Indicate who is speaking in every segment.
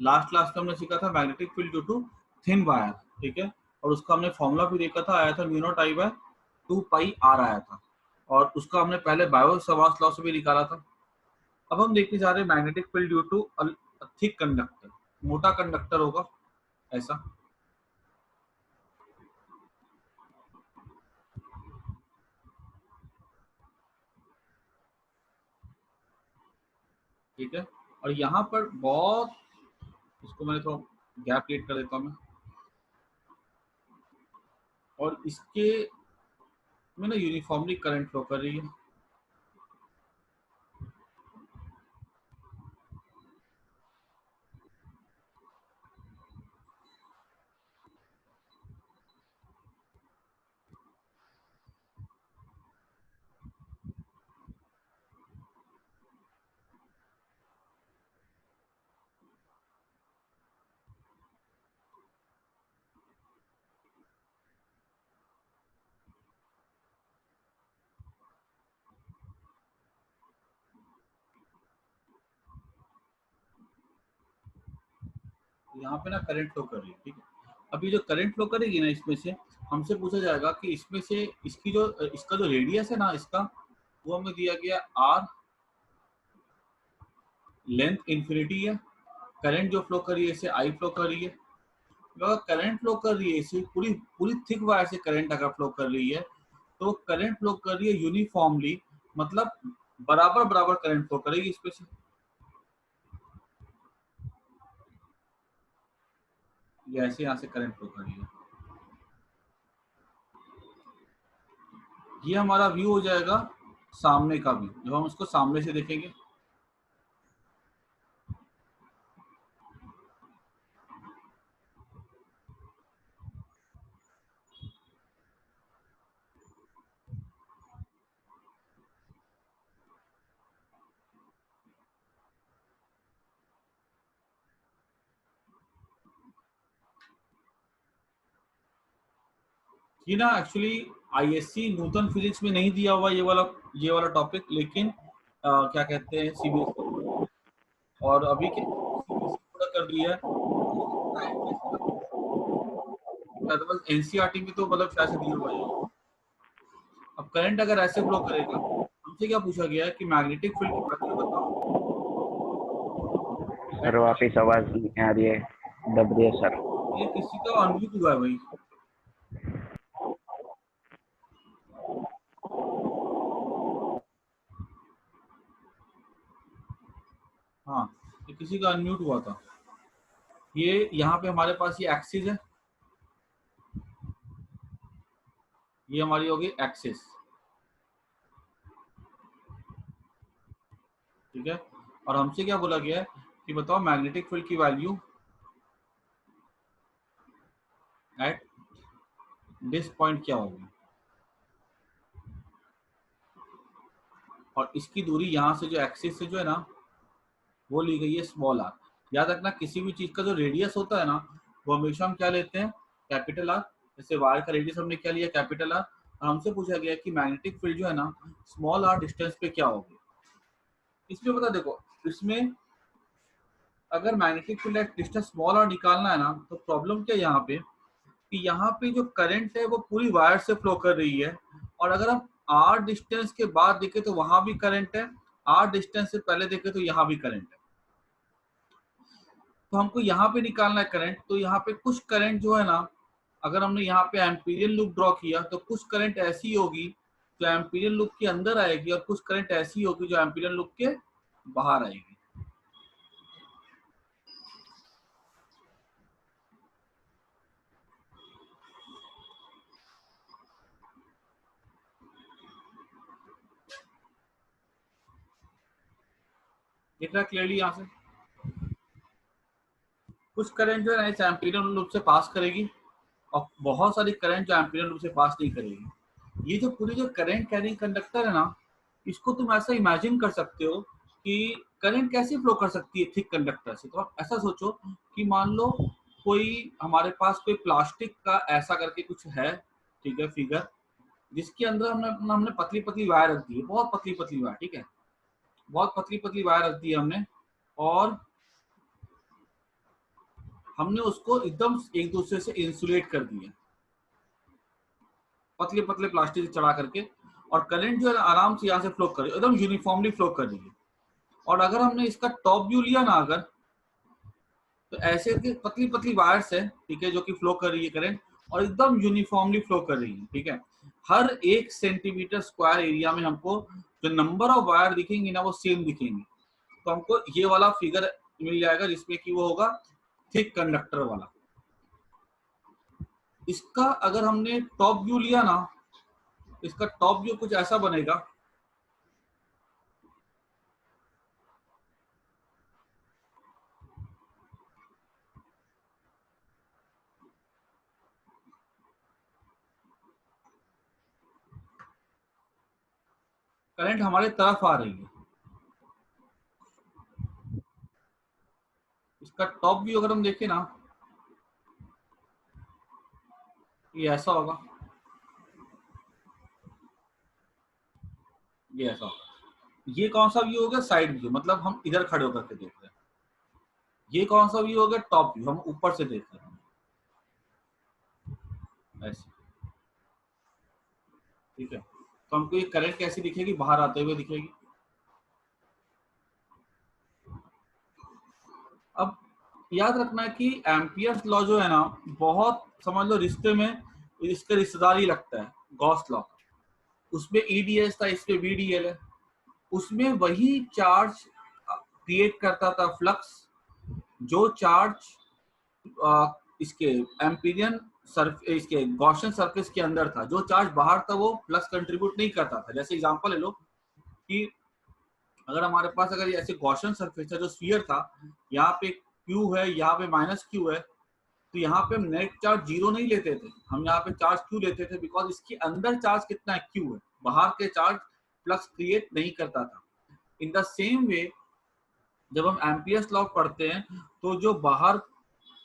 Speaker 1: Last class में हमने सीखा था magnetic field due to thin wire, ठीक है, और उसका हमने फॉर्मूला भी देखा था, आया था mu not I by 2 pi r आया था, और उसका हमने पहले बायो-सावर्ट लॉ से भी निकाला था। अब हम देखने जा रहे हैं magnetic field due to thick conductor, मोटा कंडक्टर होगा ऐसा, ठीक है, और यहाँ पर बहुत, इसको मैंने थोड़ा गैप क्रिएट कर देता हूँ मैं, और इसके में ना यूनिफॉर्मली करंट फ्लो कर रही है। यहाँ पे ना करंट फ्लो कर रही है, ठीक है। अभी जो करंट फ्लो करेगी ना, इसमें से हमसे पूछा जाएगा कि इसमें से इसकी जो इसका जो रेडियस है ना इसका, वो हमें दिया गया आर, लेंथ इन्फिनिटी है, करंट जो फ्लो कर रही है इसे आई फ्लो कर रही है। अगर करंट फ्लो कर रही है इसे पूरी पूरी थिक वायर से करंट अगर फ्लो कर रही है, तो करंट फ्लो कर रही है यूनिफॉर्मली, मतलब बराबर बराबर करंट फ्लो करेगी इसमें से। ये ऐसे यहाँ से करंट फ्लो कर रही है, ये हमारा व्यू हो जाएगा सामने का व्यू, जब हम इसको सामने से देखेंगे। ये ना एक्चुअली आईएससी न्यूटन फिजिक्स में नहीं दिया हुआ ये वाला टॉपिक, लेकिन क्या कहते हैं सीबीएसई, और अभी के सीबीएसई पूरा कर दिया है, अदरवाइज एनसीईआरटी में तो मतलब शायद से दिया हुआ है। अब करंट अगर ऐसे फ्लो करेगा, हमसे क्या पूछा गया है कि मैग्नेटिक फील्ड की वैल्यू बताओ।
Speaker 2: सर वापिस आवाज नहीं आ रही है, दब रही है सर।
Speaker 1: ये किसी का अनम्यूट हुआ है भाई। हाँ, ये किसी का अनम्यूट हुआ था। ये यहाँ पे हमारे पास ये एक्सिस है, ये हमारी होगी एक्सिस, ठीक है, और हमसे क्या बोला गया है कि बताओ मैग्नेटिक फील्ड की वैल्यू एट दिस पॉइंट क्या होगी, और इसकी दूरी यहाँ से जो एक्सिस से जो है ना वो ली गई है स्मॉल आर। याद रखना किसी भी चीज का जो रेडियस होता है ना, वो हमेशा हम क्या लेते हैं, कैपिटल आर। जैसे वायर का रेडियस हमने क्या लिया, कैपिटल आर, और हमसे पूछा गया कि मैग्नेटिक फील्ड जो है ना स्मॉल आर डिस्टेंस पे क्या होगी। इसमें बता देखो, इसमें अगर magnetic field at distance small r निकालना है ना, तो प्रॉब्लम क्या है यहाँ पे कि यहाँ पे जो करंट है वो पूरी वायर से फ्लो कर रही है, और अगर हम आर डिस्टेंस के बाद देखें तो वहां भी करंट है, आर डिस्टेंस से पहले देखें तो यहाँ भी करंट है। तो हमको यहाँ पे निकालना है करंट, तो यहाँ पे कुछ करंट जो है ना, अगर हमने यहाँ पे एम्पीरियल लूप ड्रॉ किया तो कुछ करंट ऐसी होगी जो एम्पीरियल लूप के अंदर आएगी, और कुछ करंट ऐसी होगी जो एम्पीरियल लूप के बाहर आएगी। दिख रहा है क्लियरली यहाँ से, कुछ करंट जो है ना इस एम्पीरियल लूप से पास करेगी, और बहुत सारी करंट जो एम्पीरियल लूप से पास नहीं करेगी। ये जो पूरी जो करंट कैरिंग कंडक्टर है ना, इसको तुम ऐसा इमेजिन कर सकते हो कि करंट कैसे फ्लो कर सकती है थिक कंडक्टर से। तो आप ऐसा सोचो कि मान लो कोई हमारे पास कोई प्लास्टिक का ऐसा करके कुछ है, ठीक है, फिगर, जिसके अंदर हमने हमने पतली पतली वायर रख दी है, बहुत पतली पतली वायर, ठीक है, बहुत पतली पतली वायर रख दी है हमने, और हमने उसको एकदम एक दूसरे से इंसुलेट कर दिया, पतले पतले प्लास्टिक से चढ़ा करके, और करंट जो है आराम से यहाँ से फ्लो कर रही है, एकदम यूनिफॉर्मली फ्लो कर रही है। और अगर हमने इसका टॉप व्यू लिया ना अगर, तो ऐसे की पतली पतली वायर्स है, ठीक है, जो कि फ्लो कर रही है करंट, और एकदम यूनिफॉर्मली फ्लो कर रही है, ठीक है। हर 1 सेंटीमीटर स्क्वायर एरिया में हमको जो नंबर ऑफ वायर दिखेंगे ना वो सेम दिखेंगे। तो हमको ये वाला फिगर मिल जाएगा जिसमें कि वो होगा थिक कंडक्टर वाला। इसका अगर हमने टॉप व्यू लिया ना, इसका टॉप व्यू कुछ ऐसा बनेगा। करंट हमारे तरफ आ रही है, इसका टॉप व्यू अगर हम देखें ना, ये ऐसा होगा, ये ऐसा होगा। ये कौन सा व्यू हो गया? साइड व्यू, मतलब हम इधर खड़े होकर के देख रहे हैं। ये कौन सा व्यू हो गया? टॉप व्यू, हम ऊपर से देख रहे हैं ऐसे, ठीक है। तो हमको ये करंट कैसी दिखेगी? बाहर आते हुए दिखेगी। अब याद रखना है कि एम्पियर्स लॉ जो है ना, बहुत समझ लो रिश्ते में इसका रिश्तेदार ही लगता है गॉस लॉ। उसमें ईडीएस था, इसमें वीडीएल है। उसमें वही चार्ज क्रिएट करता था फ्लक्स, जो चार्ज इसके एम्पीरियन इसके गॉसियन सरफेस के अंदर था। जो चार्ज बाहर था वो फ्लक्स कंट्रीब्यूट नहीं करता था। जैसे एग्जांपल ले लो कि अगर हमारे पास अगर ऐसे गॉसियन सरफेस है जो स्फीयर था, यहाँ पे क्यू है, यहाँ पे माइनस क्यू है, तो यहाँ पे हम नेट चार्ज जीरो नहीं लेते थे, हम यहाँ पे चार्ज क्यू लेते थे, बिकॉज इसके अंदर चार्ज कितना है? क्यू है। बाहर के चार्ज फ्लक्स क्रिएट नहीं करता था। इन द सेम वे जब हम एम्पियर्स लॉ पढ़ते हैं, तो जो बाहर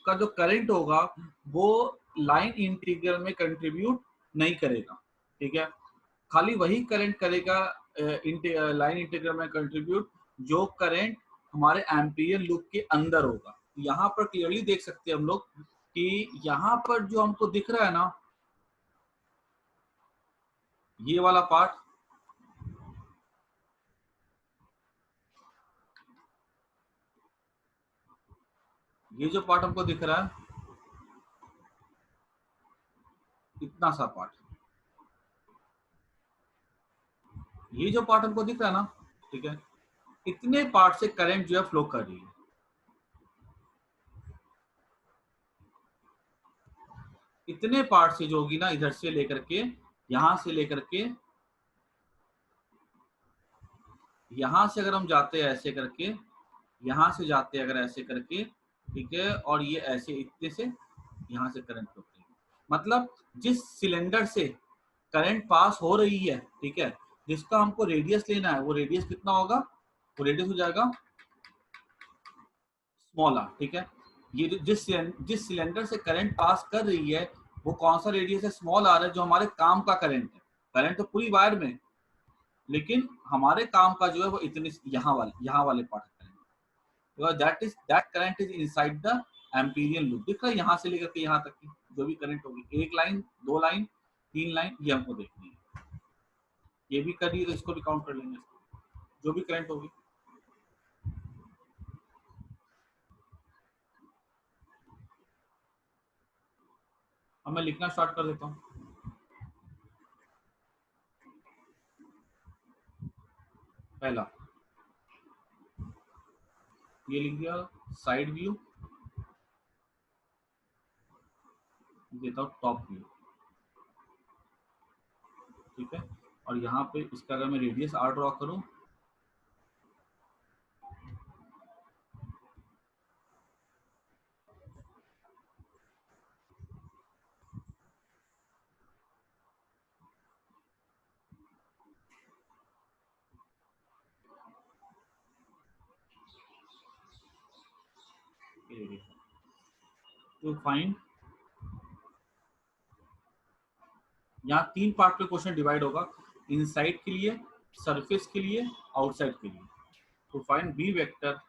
Speaker 1: का जो करंट होगा वो लाइन इंटीग्रल में कंट्रीब्यूट नहीं करेगा, ठीक है। खाली वही करंट करेगा लाइन इंटीग्रल में कंट्रीब्यूट जो करंट हमारे एम्पियर लूप के अंदर होगा। यहाँ पर क्लियरली देख सकते हैं हम लोग कि यहाँ पर जो हमको दिख रहा है ना, ये वाला पार्ट, ये जो पार्ट हमको दिख रहा है, इतना सा पार्ट, ये जो पार्ट हमको दिख रहा है ना, ठीक है, इतने पार्ट से करंट जो है फ्लो कर रही है। इतने पार्ट से जो होगी ना, इधर से लेकर के, यहां से लेकर के, यहां से अगर हम जाते हैं ऐसे करके, यहां से जाते हैं अगर ऐसे करके, ठीक है, और ये ऐसे इतने से यहां से करंट फ्लो करेगी। मतलब जिस सिलेंडर से करंट पास हो रही है, ठीक है, जिसका हमको रेडियस लेना है, वो रेडियस कितना होगा? वो रेडियस हो जाएगा स्मॉल आर, ठीक है। ये जिस सिलेंडर से करंट पास कर रही है वो कौन सा रेडियस है? स्मॉल आर है, जो हमारे काम का करंट है। करंट तो पूरी वायर में, लेकिन हमारे काम का जो है वो इतने यहाँ वाले पार्ट का current, that current is inside the Amperian loop. दिख रहा है यहाँ से लेकर के यहाँ तक की जो भी करंट होगी, एक लाइन, दो लाइन, तीन लाइन, ये हमको देखनी है। ये भी कर रही है तो इसको भी काउंट कर लेंगे, जो भी करंट होगी। अब मैं लिखना स्टार्ट कर देता हूँ। पहला ये लिख दिया साइड व्यू, देता हूँ टॉप व्यू, ठीक है। और यहाँ पे इसका अगर मैं रेडियस आर ड्रॉ करूँ, तो फाइंड, यहाँ तीन पार्ट पे क्वेश्चन डिवाइड होगा, इनसाइड के लिए, सरफेस के लिए, आउटसाइड के लिए। तो फाइंड बी वेक्टर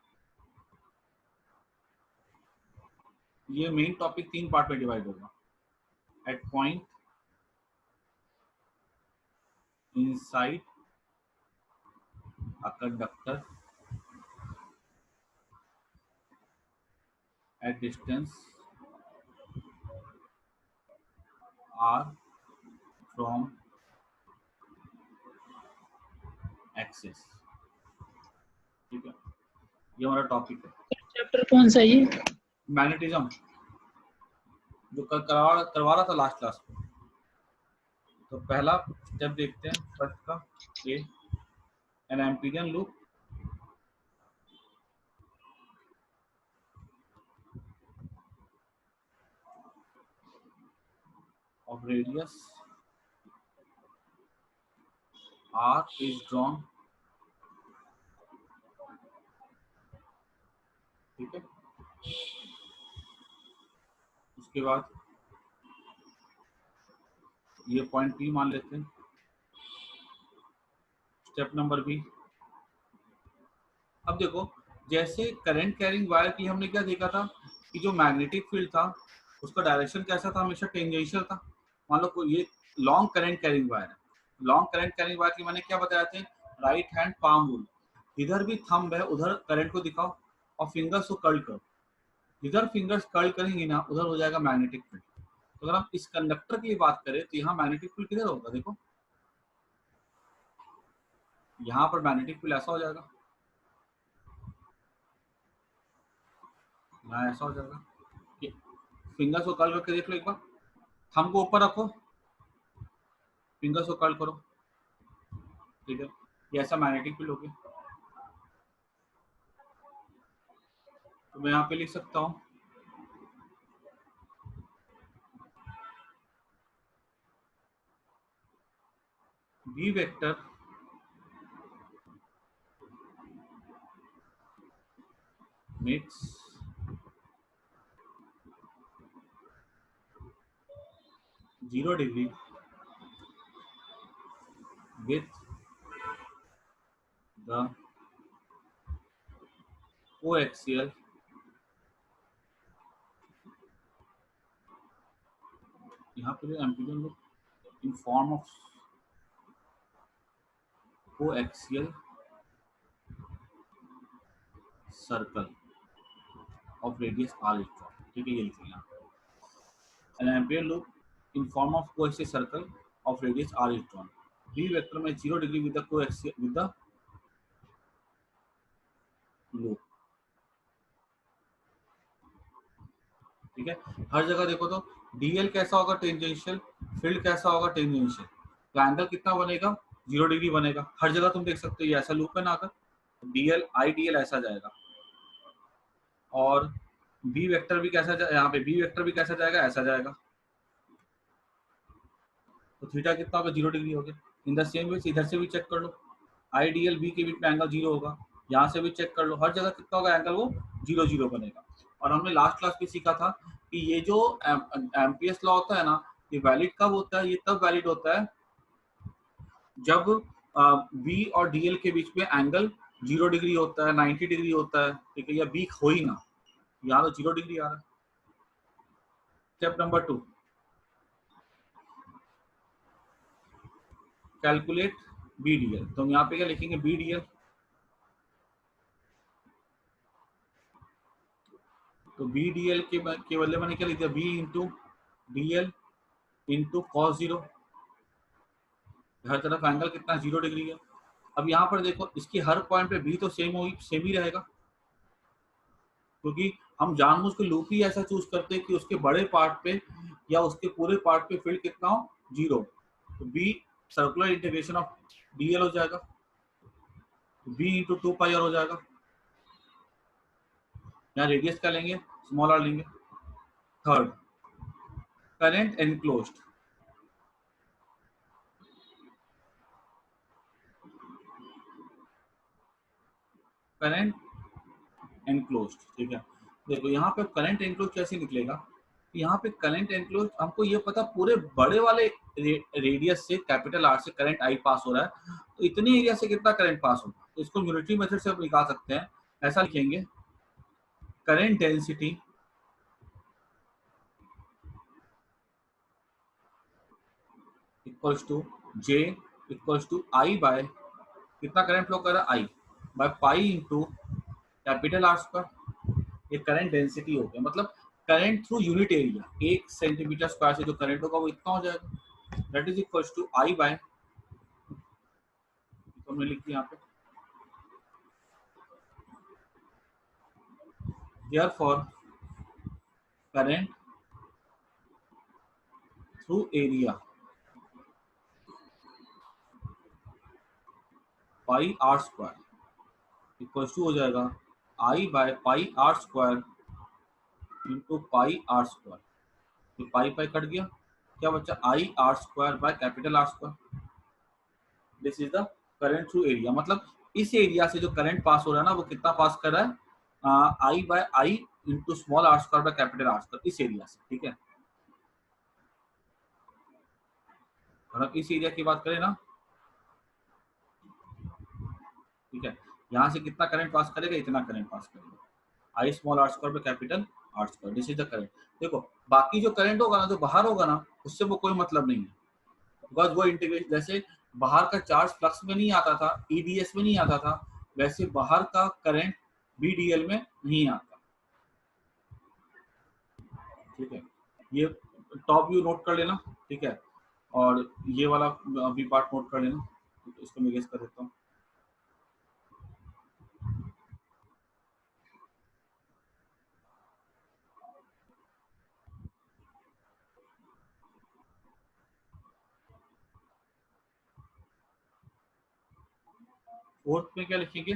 Speaker 1: ये मेन टॉपिक 3 पार्ट में डिवाइड होगा। At point, inside a conductor, at distance r from axis. ठीक है, ये हमारा टॉपिक है।
Speaker 3: चैप्टर कौन सा है ये?
Speaker 1: मैग्नेटिज्म, जो कल करवा रहा था लास्ट क्लास में। तो पहला स्टेप देखते हैं, फर्स्ट का A, an amperian loop of radius r is drawn। ठीक है, उसके बाद ये पॉइंट P मान लेते हैं। स्टेप नंबर बी, अब देखो जैसे करंट कैरिंग वायर की हमने क्या देखा था कि जो मैग्नेटिक फील्ड था उसका डायरेक्शन कैसा था, हमेशा टेंजेंशियल था। मान लो कोई ये लॉन्ग करंट कैरिंग वायर है, लॉन्ग करंट कैरिंग वायर की मैंने क्या बताया थे, राइट हैंड पाम रूल, इधर भी थंब है उधर करंट को दिखाओ और फिंगर्स को कर्ल करो, इधर फिंगर्स कर्ल करेंगे ना उधर हो जाएगा मैग्नेटिक फील्ड। तो अगर हम इस कंडक्टर की बात करें तो यहाँ मैग्नेटिक फील्ड किधर होगा, देखो यहाँ पर मैग्नेटिक फील्ड ऐसा हो जाएगा, यहाँ ऐसा हो जाएगा। फिंगर्स को कर्ल करके देख लो एक बार, थंब को ऊपर रखो, फिंगर्स को कर्ल करो। ठीक है, ये ऐसा मैग्नेटिक फील्ड हो गया। तो मैं यहाँ पे लिख सकता हूँ B vector makes zero degree with the coaxial यहाँ पे amperian loop in form of coaxial circle of radius r is drawn। ठीक है, ये लिख लेना, an ampere loop in form of coaxial circle of radius r is drawn। b vector में 0 degree with the coaxial with the loop। ठीक है, हर जगह देखो तो dl कैसा होगा, टेंजेंशियल, फील्ड कैसा होगा, टेंजेंशियल, तो एंगल कितना बनेगा, 0 डिग्री बनेगा। हर जगह तुम देख सकते हो ये ऐसा लूप है ना, अगर dl आई dl ऐसा जाएगा, और बी वेक्टर भी कैसा यहाँ पे बी वेक्टर भी कैसा जाएगा, ऐसा जाएगा। तो थीटा कितना होगा, 0 डिग्री हो गया। इन द सेम वे इधर से भी चेक कर लो, आई डी एल बी के बीच में एंगल 0 होगा, यहाँ से भी चेक कर लो, हर जगह कितना होगा एंगल, वो 0 0 बनेगा। और हमने लास्ट क्लास में सीखा था कि ये जो एम्पियर्स लॉ होता है ना, ये वैलिड कब होता है, ये तब वैलिड होता है जब बी और डीएल के बीच में एंगल 0 डिग्री होता है, 90 डिग्री होता है। ठीक है, या बी हो ही ना, यहाँ तो 0 डिग्री आ रहा है। Step number 2, calculate B d l. तो हम यहाँ पे क्या लिखेंगे, बी डी एल, तो बी डी एल के बदले मैंने क्या लिख दिया, B into d l into cos 0, हर तरफ एंगल कितना 0 डिग्री है। अब यहाँ पर देखो इसकी हर पॉइंट पे बी तो सेम ही रहेगा, क्योंकि हम जानबूझ के लूप ही ऐसा चूज करते हैं कि उसके बड़े पार्ट पे या उसके पूरे पार्ट पे फील्ड कितना हो, 0। तो B circular integration of dl हो जाएगा, बी इंटू 2 पाई आर हो जाएगा। यहाँ रेडियस क्या लेंगे, स्मॉल आर लेंगे। Third, current enclosed, current enclosed. ठीक है, देखो यहाँ पे करंट एनक्लोज कैसे निकलेगा, यहाँ पे करंट एनक्लोज हमको ये पता पूरे बड़े वाले रेडियस से, कैपिटल आर से करंट आई पास हो रहा है, तो इतने एरिया से कितना करंट पास होगा, तो इसको यूनिटरी मेथड से हम निकाल सकते हैं। ऐसा लिखेंगे, current density equals to J equals to I by कितना करंट फ्लो कर रहा है I by pi into capital R square. ये करंट डेंसिटी हो गया, मतलब current through unit area, 1 centimeter square से जो करंट होगा वो इतना हो जाएगा, that is equals to I by, तो हमने लिख दिया यहाँ पे, therefore current through area pi R square equals to हो जाएगा I by pi R square into pi R square. ये पाई पाई कट गया, क्या बच्चा, I R square by capital R square. This is the current through area, मतलब इस area से जो करंट पास हो रहा है ना वो कितना पास कर रहा है, I by I into small are square by capital R square, इस एरिया से, ठीक है। और अब इस एरिया की बात करें ना, ठीक है, यहाँ से कितना करंट पास करेगा, इतना करंट पास करेगा, I small are square by capital R square, this is the current. देखो बाकी जो करंट होगा ना, जो बाहर होगा ना, उससे वो कोई मतलब नहीं है, बिकॉज वो इंटीग्रेशन, जैसे बाहर का चार्ज फ्लक्स में नहीं आता था, ईडीएस में नहीं आता था, वैसे बाहर का करंट बीडीएल में नहीं आता, ठीक है। ये टॉप व्यू नोट कर लेना, ठीक है, और ये वाला भी पार्ट नोट कर लेना, इसको मैं गेस कर देता हूँ। फोर्थ में क्या लिखेंगे,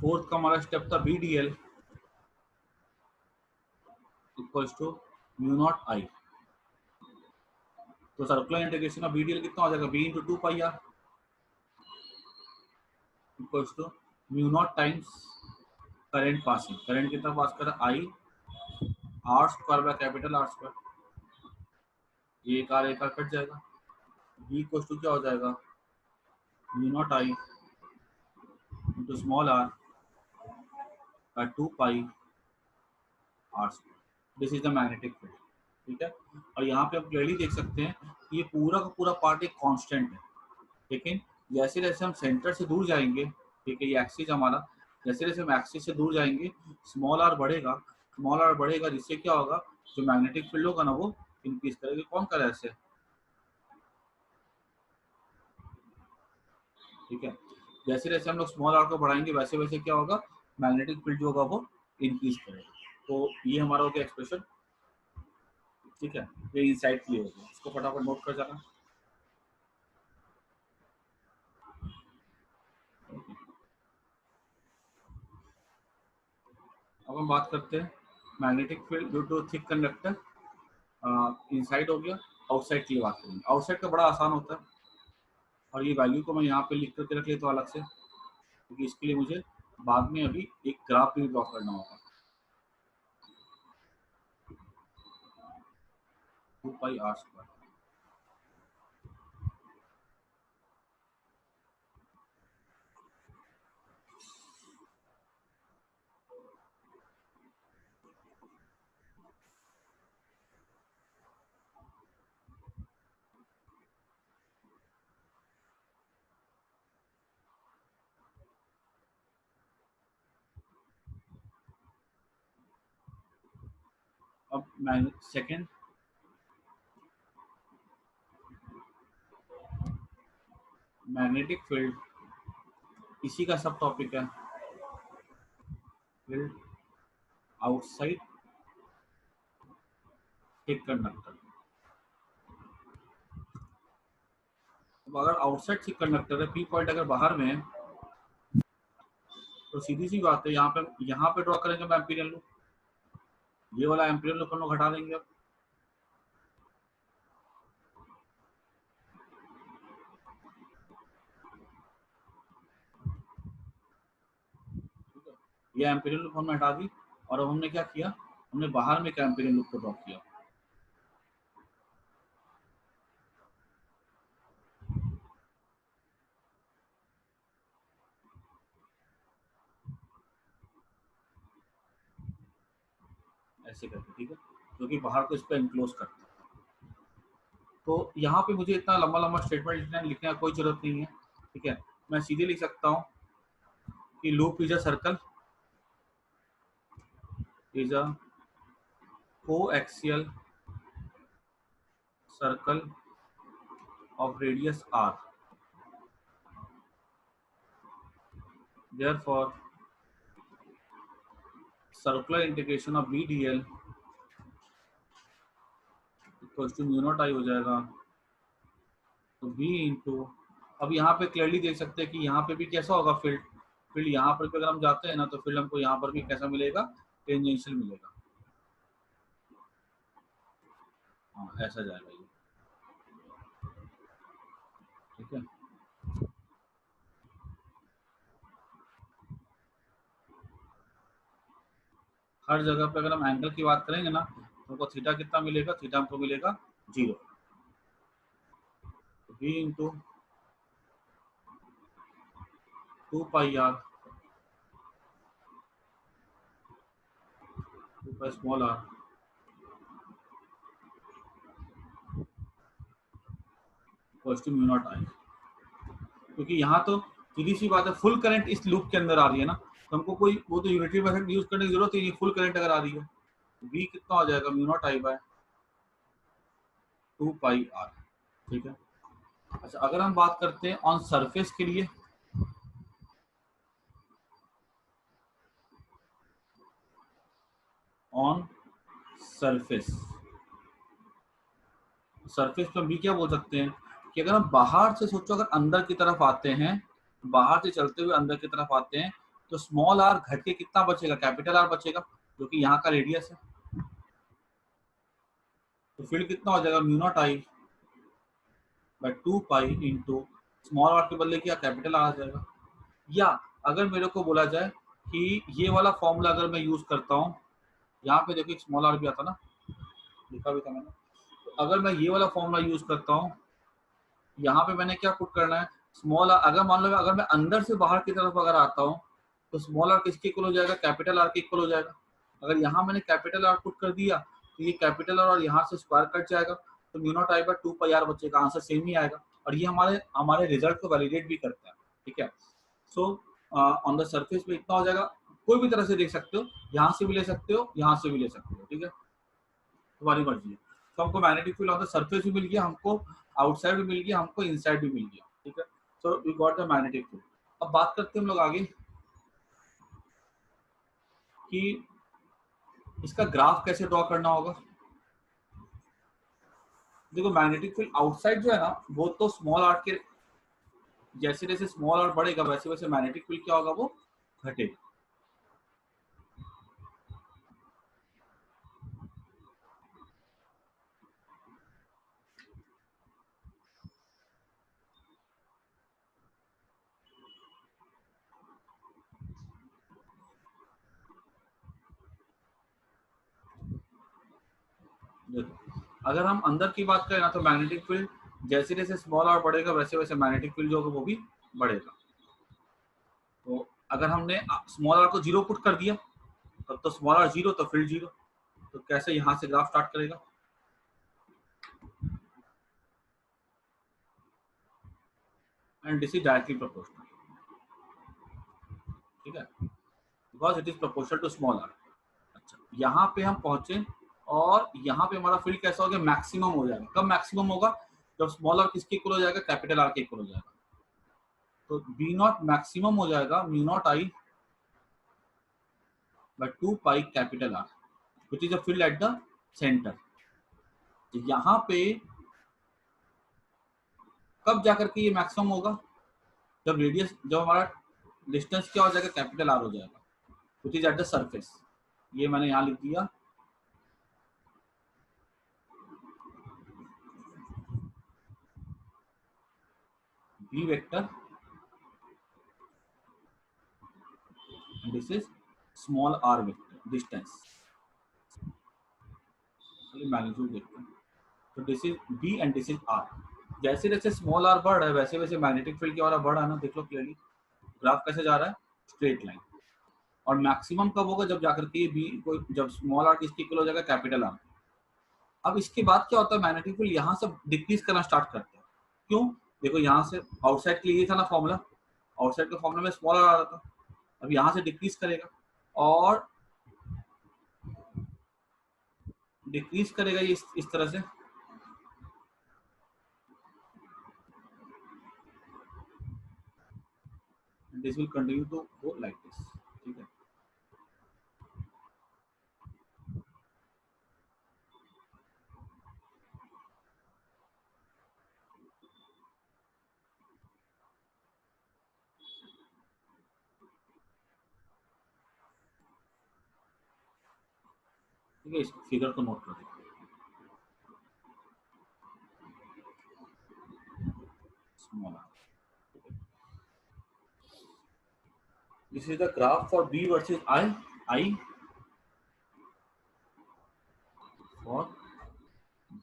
Speaker 1: फोर्थ का हमारा स्टेप था B D L equals to mu not I, तो सर्कुलर इंटीग्रेशन का बीडीएल कितना हो जाएगा, B into two pi R equals to mu not times current passing, current कितना पास कर रहा है, I R square by capital R square, ये एक आर कट जाएगा, बी इक्वल्स टू क्या हो जाएगा, mu not I into small R by two pi R square, this is the magnetic field, ठीक है। और यहाँ पे आप क्लियरली देख सकते हैं कि ये पूरा का पूरा पार्ट एक कांस्टेंट है, लेकिन जैसे जैसे हम सेंटर से दूर जाएंगे, ठीक है, ये एक्सिस हमारा, जैसे जैसे हम एक्सिस से दूर जाएंगे स्मॉल आर बढ़ेगा, स्मॉल आर बढ़ेगा, जिससे क्या होगा, जो मैग्नेटिक फील्ड होगा ना वो इंक्रीज करेगा। कौन करे ऐसे, ठीक है, जैसे जैसे हम लोग स्मॉल आर को बढ़ाएंगे वैसे वैसे क्या होगा, मैग्नेटिक फील्ड जो होगा वो इंक्रीज करेगा। तो ये हमारा हो गया एक्सप्रेशन, ठीक है, ये इनसाइड क्लियर हो गया, इसको फटाफट नोट कर जाना। अब हम बात करते हैं magnetic field due to thick conductor, inside हो गया, आउटसाइड की बात करेंगे। आउटसाइड का बड़ा आसान होता है, और ये वैल्यू को मैं यहाँ पे लिख करके रख लेता हूँ अलग से, क्योंकि इसके लिए मुझे बाद में अभी एक ग्राफ भी ड्रॉ करना होगा, 2 पाई आर स्क्वायर। अब सेकेंड मैग्नेटिक फील्ड, इसी का सब टॉपिक है, फील्ड आउटसाइड थिक कंडक्टर। अब अगर आउटसाइड थिक कंडक्टर है, पी पॉइंट अगर बाहर में है, तो सीधी सी बात है, यहाँ पे ड्रॉ करेंगे हम एम्पीरियल लूप, ये वाला एम्पीरियल लूप हम लोग हटा देंगे। अब ये एम्पीरियल लूप हमने हटा दी, और अब हमने क्या किया, हमने बाहर में एक एम्पीरियल लूप को ड्रॉ किया। ऐसे करके, ठीक है, जो कि बाहर को इसको एनक्लोज करता है। तो यहाँ पे मुझे इतना लंबा लंबा स्टेटमेंट लिखने का कोई जरूरत नहीं है, ठीक है। मैं सीधे लिख सकता हूँ कि loop is a circle, is a coaxial circle of radius r, therefore circular integration of b dl equals to mu not I हो जाएगा। तो b इंटू, अब यहाँ पे क्लियरली देख सकते हैं कि यहाँ पे भी कैसा होगा फील्ड, फील्ड यहाँ पर भी अगर हम जाते हैं ना तो फील्ड हमको यहाँ पर भी कैसा मिलेगा, टेंजेंशियल मिलेगा। हाँ ऐसा जाएगा ये, ठीक है। हर जगह पे अगर हम एंगल की बात करेंगे ना तो हमको थीटा कितना मिलेगा, थीटा हमको मिलेगा 0। तो b into 2 pi r 2 pi small r equals to mu not I. क्योंकि यहाँ तो सीधी सी बात है, फुल करंट इस लूप के अंदर आ रही है ना, तो हमको कोई वो तो यूनिटरी मेथड यूज करने की जरूरत है, फुल करंट अगर आ रही है तो v कितना हो जाएगा, mu not I by 2 pi r, ठीक है। अच्छा अगर हम बात करते हैं ऑन सरफेस के लिए, ऑन सरफेस, सरफेस पे हम भी क्या बोल सकते हैं कि अगर हम बाहर से सोचो, अगर अंदर की तरफ आते हैं, बाहर से चलते हुए अंदर की तरफ आते हैं, तो स्मॉल आर घट के कितना बचेगा, कैपिटल आर बचेगा, जो कि यहाँ का रेडियस है। तो फील्ड कितना हो जाएगा, mu not I by 2 pi into small r के बदले क्या, कैपिटल आर आ जाएगा। या अगर मेरे को बोला जाए कि ये वाला फॉर्मूला अगर मैं यूज करता हूँ, यहाँ पे देखो स्मॉल आर भी आता ना, लिखा भी था मैंने, तो अगर मैं ये वाला फॉर्मूला यूज करता हूँ, यहाँ पे मैंने क्या पुट करना है, स्मॉल आर, अगर मान लो अगर मैं अंदर से बाहर की तरफ अगर आता हूँ तो स्मॉल आर किसके इक्वल हो जाएगा, कैपिटल आर के इक्वल हो जाएगा। अगर यहाँ मैंने कैपिटल आर पुट कर दिया तो ये कैपिटल आर और यहाँ से स्क्वायर कट जाएगा, तो mu not I by 2 pi r बचेगा, आंसर सेम ही आएगा। और ये हमारे हमारे रिजल्ट को वैलिडेट भी करता है, ठीक है। सो ऑन द सरफेस में इतना हो जाएगा, कोई भी तरह से देख सकते हो, यहाँ से भी ले सकते हो, यहाँ से भी ले सकते हो, ठीक है, तुम्हारी मर्जी है। तो हमको magnetic field on the surface भी मिल गया, हमको आउटसाइड भी मिल गया, हमको इनसाइड भी मिल गया, ठीक है। So we got the magnetic field. अब बात करते हैं हम लोग आगे कि इसका ग्राफ कैसे ड्रॉ करना होगा। देखो मैग्नेटिक फील्ड आउटसाइड जो है ना, वो तो स्मॉल आर के, जैसे जैसे स्मॉल आर बढ़ेगा वैसे वैसे मैग्नेटिक फील्ड क्या होगा, वो घटेगा। देखो अगर हम अंदर की बात करें ना, तो मैग्नेटिक फील्ड जैसे जैसे स्मॉल आर बढ़ेगा वैसे वैसे मैग्नेटिक फील्ड जो होगा वो भी बढ़ेगा। तो अगर हमने स्मॉल आर को 0 पुट कर दिया तब तो स्मॉल आर 0 तो फील्ड 0। तो कैसे यहाँ से ग्राफ स्टार्ट करेगा, and this is directly proportional, ठीक है, because it is proportional to small r. अच्छा यहाँ पे हम पहुंचे और यहाँ पे हमारा फील्ड कैसा हो गया, मैक्सिमम हो जाएगा। कब मैक्सिमम होगा, जब स्मॉल आर किसके इक्वल हो जाएगा, कैपिटल आर के इक्वल हो जाएगा। तो बी नॉट मैक्सिमम हो जाएगा mu not I by 2 pi capital R, which is a field at the centre. यहाँ पे कब जाकर के ये मैक्सिमम होगा, जब रेडियस, जब हमारा डिस्टेंस क्या हो जाएगा, कैपिटल आर हो जाएगा, which is at the surface. ये मैंने यहाँ लिख दिया, v vector, this is small r vector, distance, magnitude देखते हैं। तो this is b and this is r। जैसे जैसे स्मॉल r बढ़ रहा है वैसे वैसे मैग्नेटिक फील्ड क्या हो रहा है, बढ़ रहा है ना, देख लो क्लियरली ग्राफ कैसे जा रहा है, स्ट्रेट लाइन। और मैक्सिमम कब होगा जब जाकर के बी कोई जब स्मॉल आर किसके इक्वल हो जाएगा कैपिटल आर। अब इसके बाद क्या होता है मैग्नेटिक फील्ड यहाँ से डिक्रीज करना स्टार्ट करते हैं। क्यों? देखो यहाँ से आउटसाइड के लिए ये था ना फॉर्मूला, आउटसाइड का फॉर्मूला में स्मॉल आर आ रहा था, अब यहाँ से डिक्रीज करेगा और डिक्रीज करेगा ये इस तरह से, this will continue to go like this. ठीक है, ठीक है, इस फिगर को नोट कर दो। Small r, this is the graph for B versus I for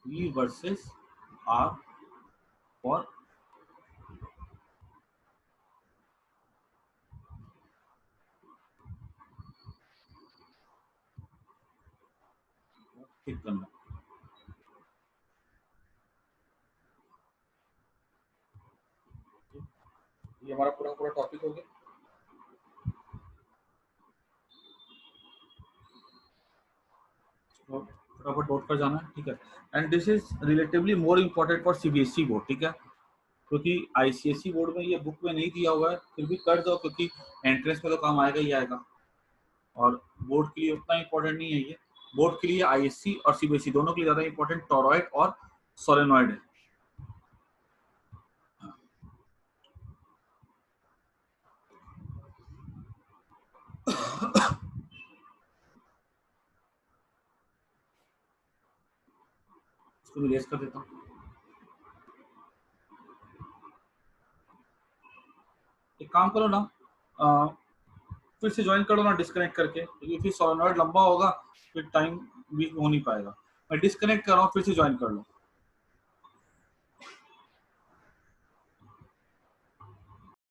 Speaker 1: B versus R for ठीक करना। ये हमारा पूरा पूरा टॉपिक हो गया। फटाफट नोट कर जाना है, ठीक है। And this is relatively more important for CBSE board, ठीक है, क्योंकि आईसीएसई बोर्ड में ये बुक में नहीं दिया हुआ है, फिर भी कर दो क्योंकि एंट्रेंस में तो काम आएगा ही आएगा, और बोर्ड के लिए उतना इम्पोर्टेंट नहीं है ये। बोर्ड के लिए आईएससी और सीबीएसई दोनों के लिए ज्यादा इम्पोर्टेंट टॉरॉइड और सोलेनॉइड है। इसको मैं रेस कर देता हूँ। एक काम करो ना, फिर से ज्वाइन कर लो ना डिस्कनेक्ट करके, क्योंकि फिर सोलेनॉइड लंबा होगा, फिर टाइम भी हो नहीं पाएगा। मैं डिस्कनेक्ट कर रहा हूँ, फिर से ज्वाइन कर लो।